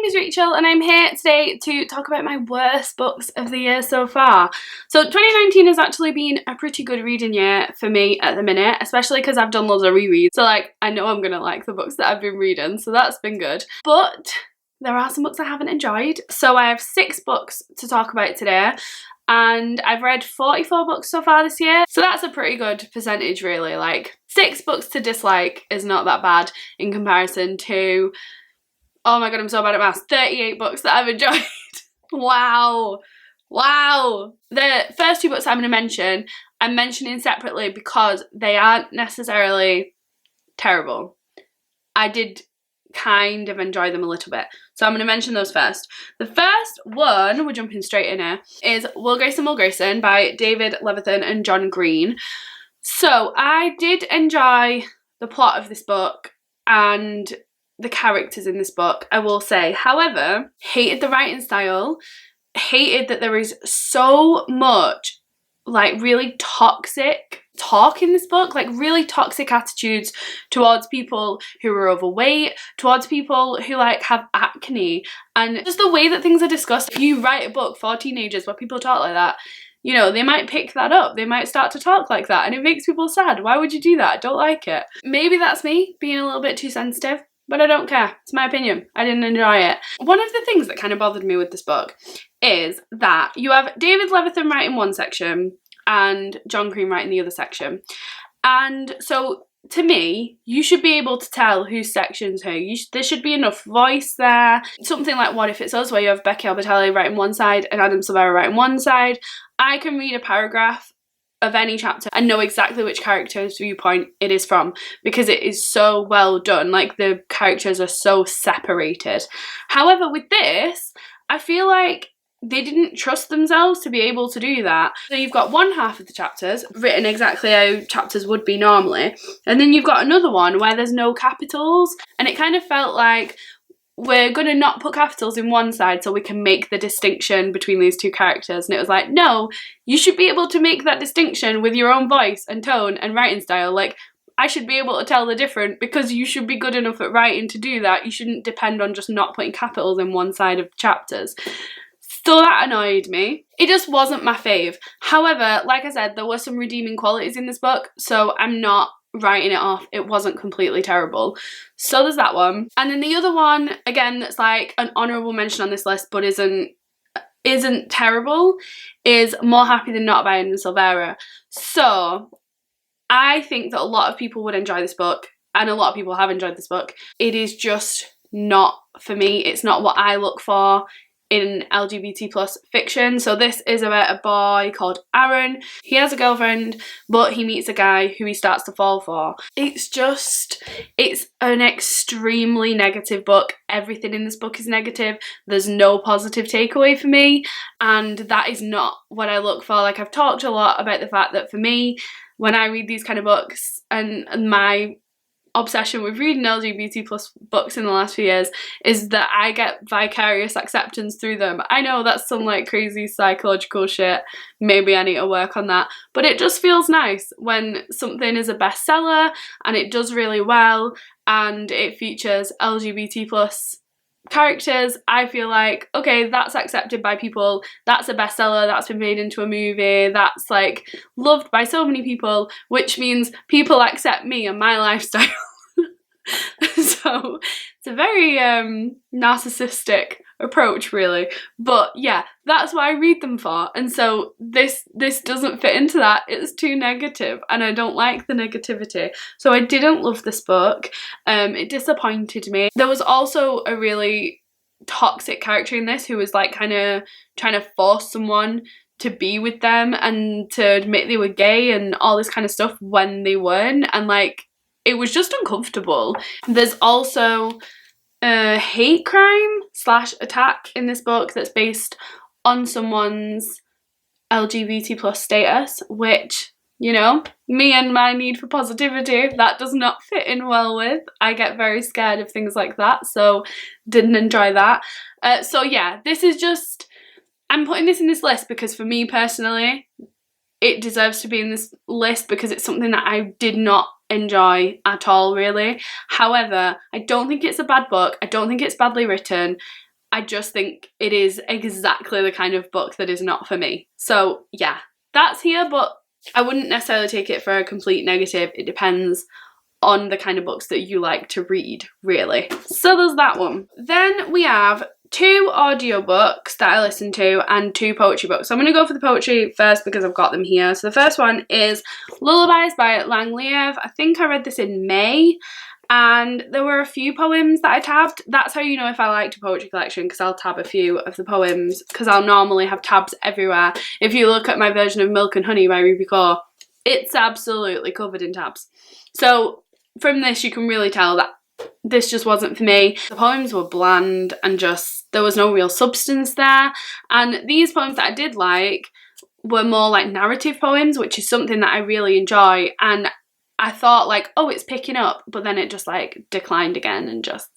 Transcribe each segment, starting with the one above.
name is Rachel and I'm here today to talk about my worst books of the year so far. So 2019 has actually been a pretty good reading year for me at the minute, especially because I've done loads of rereads. So like, I know I'm gonna like the books that I've been reading, so that's been good. But there are some books I haven't enjoyed. So I have 6 books to talk about today. And I've read 44 books so far this year, so that's a pretty good percentage really. Like 6 books to dislike is not that bad in comparison to, oh my god, I'm so bad at maths, 38 books that I've enjoyed. Wow. The first 2 books I'm going to mention, I'm mentioning separately because they aren't necessarily terrible. I did kind of enjoy them a little bit, so I'm going to mention those first. The first one, we're jumping straight in here, is Will Grayson by David Leviathan and John Green. So I did enjoy the plot of this book and the characters in this book, I will say. However, hated the writing style, hated that there is so much like really toxic talk in this book, like really toxic attitudes towards people who are overweight, towards people who like have acne, and just the way that things are discussed. If you write a book for teenagers where people talk like that, you know, they might pick that up, they might start to talk like that, and it makes people sad. Why would you do that? I don't like it. Maybe that's me being a little bit too sensitive, but I don't care. It's my opinion. I didn't enjoy it. One of the things that kind of bothered me with this book is that you have David Leviathan writing one section and John Green writing the other section. And so to me, you should be able to tell whose section's who. There should be enough voice there. Something like What If It's Us, where you have Becky Albertalli writing one side and Adam Silvera writing one side. I can read a paragraph of any chapter and know exactly which character's viewpoint it is from because it is so well done. Like, the characters are so separated. However, with this, I feel like they didn't trust themselves to be able to do that. So you've got one half of the chapters written exactly how chapters would be normally, and then you've got another one where there's no capitals, and it kind of felt like we're gonna not put capitals in one side so we can make the distinction between these two characters. And it was like, no, you should be able to make that distinction with your own voice and tone and writing style. Like, I should be able to tell the difference because you should be good enough at writing to do that. You shouldn't depend on just not putting capitals in one side of chapters. So that annoyed me. It just wasn't my fave. However, like I said, there were some redeeming qualities in this book, so I'm not writing it off. It wasn't completely terrible. So there's that one. And then the other one, again, that's like an honourable mention on this list but isn't terrible, is More Happy Than Not by Adam Silvera. So I think that a lot of people would enjoy this book, and a lot of people have enjoyed this book. It is just not for me. It's not what I look for in LGBT plus fiction. So this is about a boy called Aaron. He has a girlfriend, but he meets a guy who he starts to fall for. It's an extremely negative book. Everything in this book is negative. There's no positive takeaway for me, and that is not what I look for. Like, I've talked a lot about the fact that for me, when I read these kind of books, and my obsession with reading LGBT plus books in the last few years is that I get vicarious acceptance through them. I know that's some like crazy psychological shit. Maybe I need to work on that. But it just feels nice when something is a bestseller and it does really well and it features LGBT plus characters. I feel like, okay, that's accepted by people, that's a bestseller, that's been made into a movie, that's like loved by so many people, which means people accept me and my lifestyle. So it's a very narcissistic approach really, but yeah, that's what I read them for. And so this doesn't fit into that. It's too negative and I don't like the negativity, so I didn't love this book. It disappointed me. There was also a really toxic character in this who was like kind of trying to force someone to be with them and to admit they were gay and all this kind of stuff when they weren't, and like it was just uncomfortable. There's also a hate crime / attack in this book that's based on someone's LGBT plus status, which, you know, me and my need for positivity, that does not fit in well with. I get very scared of things like that, so didn't enjoy that. So yeah, this is just, I'm putting this in this list because for me personally, it deserves to be in this list because it's something that I did not enjoy at all, really. However, I don't think it's a bad book. I don't think it's badly written. I just think it is exactly the kind of book that is not for me. So yeah, that's here, but I wouldn't necessarily take it for a complete negative. It depends on the kind of books that you like to read, really. So there's that one. Then we have 2 audiobooks that I listen to and 2 poetry books. So I'm going to go for the poetry first because I've got them here. So the first one is Lullabies by Leav. I think I read this in May, and there were a few poems that I tabbed. That's how you know if I liked a poetry collection, because I'll tab a few of the poems, because I'll normally have tabs everywhere. If you look at my version of Milk and Honey by Ruby Kaur, it's absolutely covered in tabs. So from this you can really tell that this just wasn't for me. The poems were bland and just, there was no real substance there. And these poems that I did like were more like narrative poems, which is something that I really enjoy. And I thought like, oh, it's picking up, but then it just like declined again and just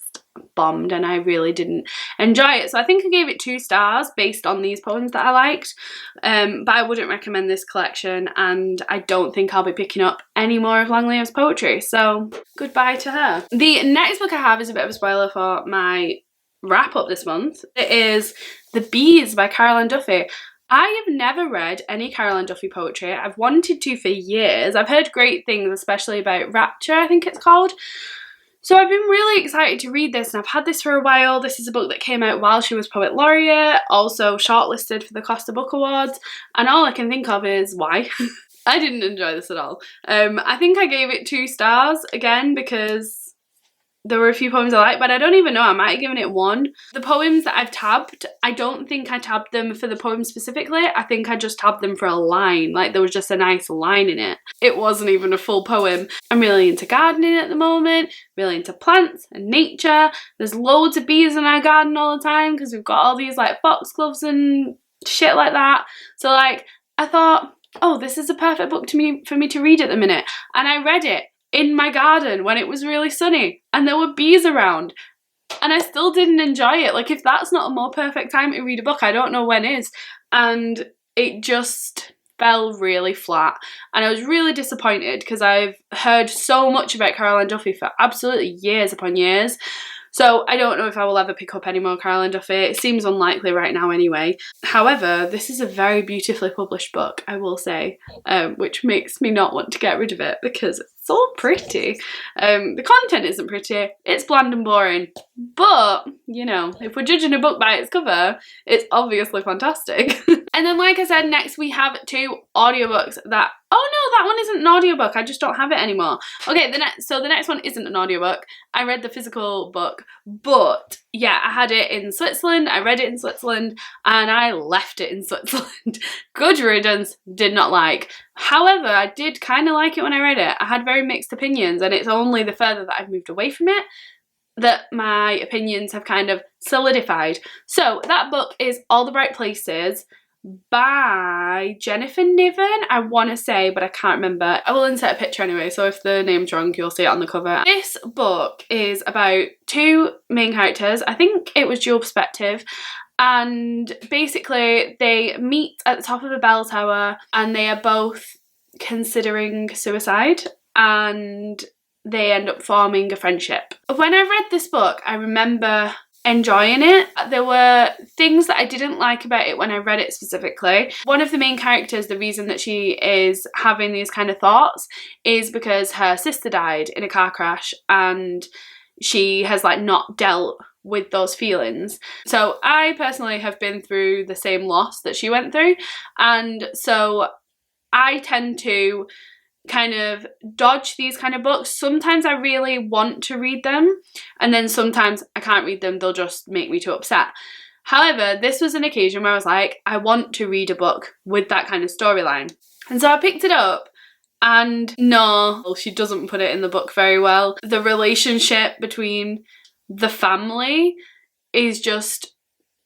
bombed, and I really didn't enjoy it. So I think I gave it 2 stars based on these poems that I liked, but I wouldn't recommend this collection, and I don't think I'll be picking up any more of Leav's poetry, so goodbye to her. The next book I have is a bit of a spoiler for my wrap up this month. It is The Bees by Caroline Duffy. I have never read any Caroline Duffy poetry. I've wanted to for years. I've heard great things, especially about Rapture, I think it's called. So I've been really excited to read this, and I've had this for a while. This is a book that came out while she was Poet Laureate, also shortlisted for the Costa Book Awards, and all I can think of is why. I didn't enjoy this at all. I think I gave it 2 stars, again, because there were a few poems I liked, but I don't even know, I might have given it 1. The poems that I've tabbed, I don't think I tabbed them for the poem specifically. I think I just tabbed them for a line, like there was just a nice line in it. It wasn't even a full poem. I'm really into gardening at the moment, really into plants and nature. There's loads of bees in our garden all the time because we've got all these like foxgloves and shit like that. So like, I thought, oh, this is a perfect book for me to read at the minute. And I read it in my garden when it was really sunny and there were bees around, and I still didn't enjoy it. Like, if that's not a more perfect time to read a book, I don't know when is. And it just fell really flat, and I was really disappointed because I've heard so much about Caroline Duffy for absolutely years upon years. So I don't know if I will ever pick up any more Caroline Duffy. It seems unlikely right now anyway. However, this is a very beautifully published book, I will say, which makes me not want to get rid of it because it's so pretty. The content isn't pretty, it's bland and boring, but, you know, if we're judging a book by its cover, it's obviously fantastic. And then, like I said, next we have 2 audiobooks that, oh no, that one isn't an audiobook, I just don't have it anymore. Okay, the next one isn't an audiobook. I read the physical book, but yeah, I had it in Switzerland, I read it in Switzerland, and I left it in Switzerland. Good riddance, did not like. However, I did kind of like it when I read it. I had very mixed opinions, and it's only the further that I've moved away from it that my opinions have kind of solidified. So that book is All the Bright Places by Jennifer Niven, I want to say, but I can't remember. I will insert a picture anyway, so if the name's wrong, you'll see it on the cover. This book is about 2 main characters. I think it was dual perspective, and basically they meet at the top of a bell tower and they are both considering suicide, and they end up forming a friendship. When I read this book, I remember enjoying it. There were things that I didn't like about it when I read it specifically. One of the main characters, the reason that she is having these kind of thoughts is because her sister died in a car crash, and she has like not dealt with those feelings. So I personally have been through the same loss that she went through, and so I tend to kind of dodge these kind of books. Sometimes I really want to read them, and then sometimes I can't read them, they'll just make me too upset. However, this was an occasion where I was like, I want to read a book with that kind of storyline. And so I picked it up, and no, she doesn't put it in the book very well. The relationship between the family is just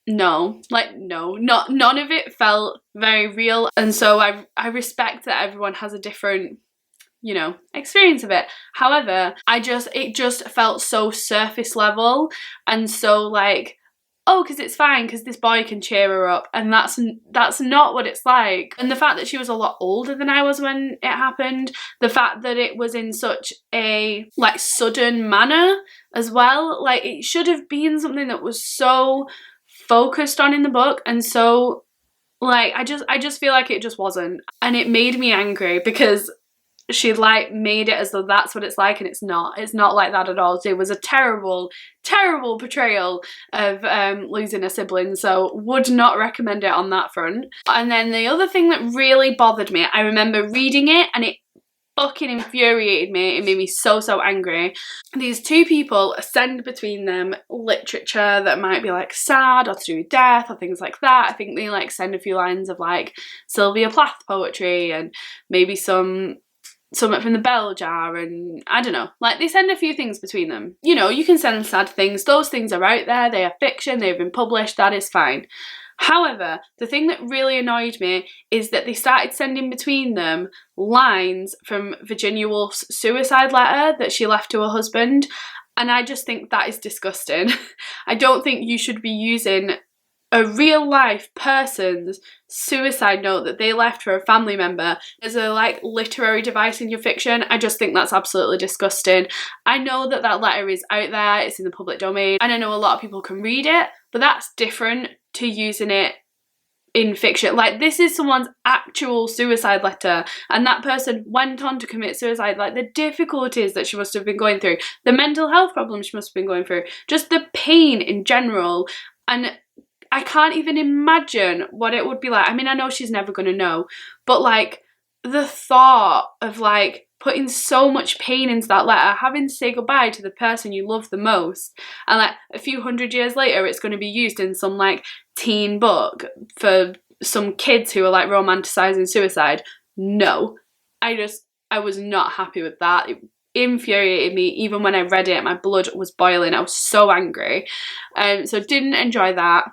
none of it felt very real. And so I respect that everyone has a different, you know, experience of it. However, it just felt so surface level, and so like, oh, because it's fine because this boy can cheer her up, and that's not what it's like. And the fact that she was a lot older than I was when it happened, the fact that it was in such a like sudden manner as well, like it should have been something that was so focused on in the book, and so like I just feel like it just wasn't, and it made me angry because she like made it as though that's what it's like, and it's not like that at all. It was a terrible portrayal of losing a sibling, so would not recommend it on that front. And then the other thing that really bothered me, I remember reading it and it fucking infuriated me. It made me so angry. These two people send between them literature that might be like sad or to do with death or things like that. I think they like send a few lines of like Sylvia Plath poetry and maybe something from the bell jar, and I don't know, like they send a few things between them. You know, you can send sad things, those things are out there, they are fiction, they've been published, that is fine. However, the thing that really annoyed me is that they started sending between them lines from Virginia Woolf's suicide letter that she left to her husband, and I just think that is disgusting. I don't think you should be using a real life person's suicide note that they left for a family member as a like literary device in your fiction. I just think that's absolutely disgusting. I know that that letter is out there, it's in the public domain, and I know a lot of people can read it, but that's different to using it in fiction. Like, this is someone's actual suicide letter, and that person went on to commit suicide. Like, the difficulties that she must have been going through, the mental health problems she must have been going through, just the pain in general, and I can't even imagine what it would be like. I mean, I know she's never going to know, but like the thought of like putting so much pain into that letter, having to say goodbye to the person you love the most, and like a few hundred years later it's going to be used in some like teen book for some kids who are like romanticizing suicide. No, I was not happy with that. It infuriated me. Even when I read it, my blood was boiling. I was so angry. So didn't enjoy that.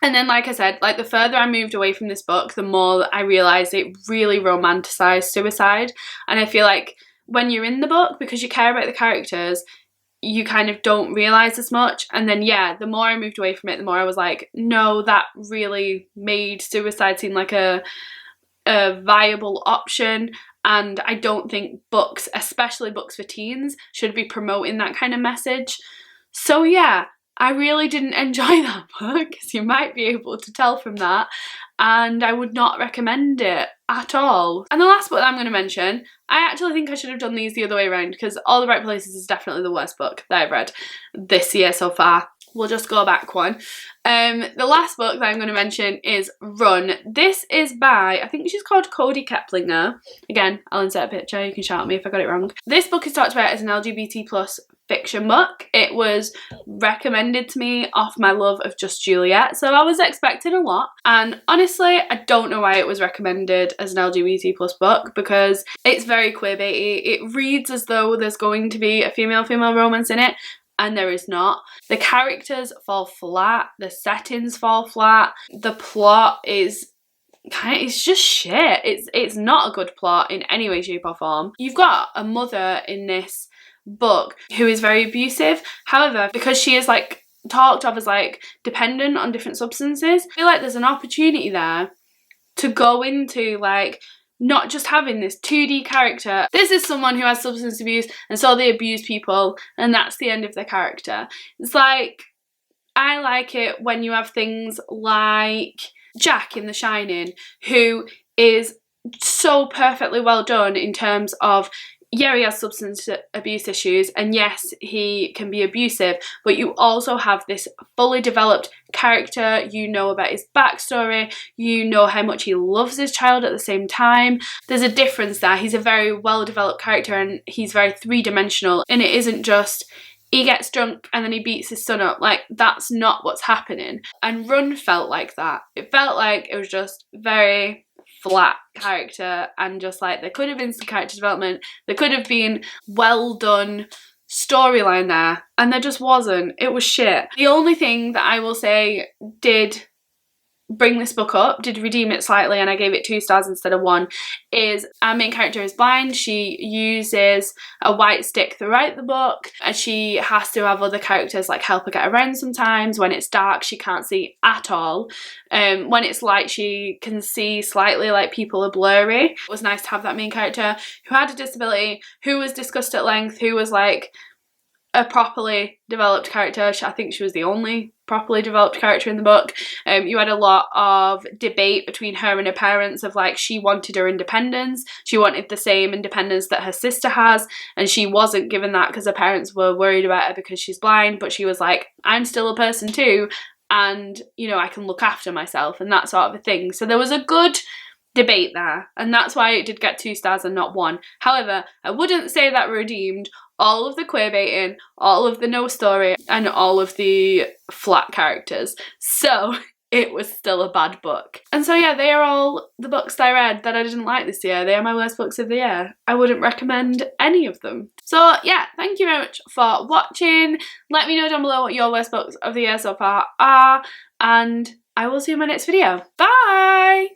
And then, like I said, like the further I moved away from this book, the more I realised it really romanticised suicide. And I feel like when you're in the book, because you care about the characters, you kind of don't realise as much. And then, yeah, the more I moved away from it, the more I was like, no, that really made suicide seem like a viable option. And I don't think books, especially books for teens, should be promoting that kind of message. So yeah, I really didn't enjoy that book, as you might be able to tell from that, and I would not recommend it at all. And the last book that I'm going to mention, I actually think I should have done these the other way around, because All the Right Places is definitely the worst book that I've read this year so far. We'll just go back one. The last book that I'm going to mention is Run. This is by, I think she's called Kody Keplinger. Again, I'll insert a picture, you can shout at me if I got it wrong. This book is talked about as an LGBT plus fiction book. It was recommended to me off my love of Just Juliet, so I was expecting a lot, and honestly I don't know why it was recommended as an LGBT plus book, because it's very queerbaity. It reads as though there's going to be a female-female romance in it, and there is not. The characters fall flat, the settings fall flat, the plot is it's just shit. It's not a good plot in any way, shape or form. You've got a mother in this book who is very abusive. However, because she is like talked of as like dependent on different substances, I feel like there's an opportunity there to go into like not just having this 2D character. This is someone who has substance abuse, and so they abuse people, and that's the end of their character. It's like, I like it when you have things like Jack in The Shining, who is so perfectly well done in terms of, yeah, he has substance abuse issues, and yes, he can be abusive, but you also have this fully developed character. You know about his backstory, you know how much he loves his child at the same time. There's a difference there. He's a very well developed character, and he's very three-dimensional, and it isn't just he gets drunk and then he beats his son up. Like, that's not what's happening. And Run felt like that. It felt like it was just very flat character, and just like there could have been some character development, there could have been well done storyline there, and there just wasn't. It was shit. The only thing that I will say did bring this book up, did redeem it slightly, and I gave it 2 stars instead of 1, is our main character is blind. She uses a white stick throughout the book, and she has to have other characters like help her get around sometimes. When it's dark, she can't see at all. When it's light, she can see slightly, like people are blurry. It was nice to have that main character who had a disability, who was discussed at length, who was like a properly developed character. I think she was the only properly developed character in the book. You had a lot of debate between her and her parents of like, she wanted her independence, she wanted the same independence that her sister has, and she wasn't given that because her parents were worried about her because she's blind, but she was like, I'm still a person too, and you know, I can look after myself, and that sort of a thing. So there was a good debate there, and that's why it did get 2 stars and not 1. However, I wouldn't say that redeemed all of the queerbaiting, all of the no story, and all of the flat characters. So it was still a bad book. And so yeah, they are all the books I read that I didn't like this year. They are my worst books of the year. I wouldn't recommend any of them. So yeah, thank you very much for watching. Let me know down below what your worst books of the year so far are, and I will see you in my next video. Bye!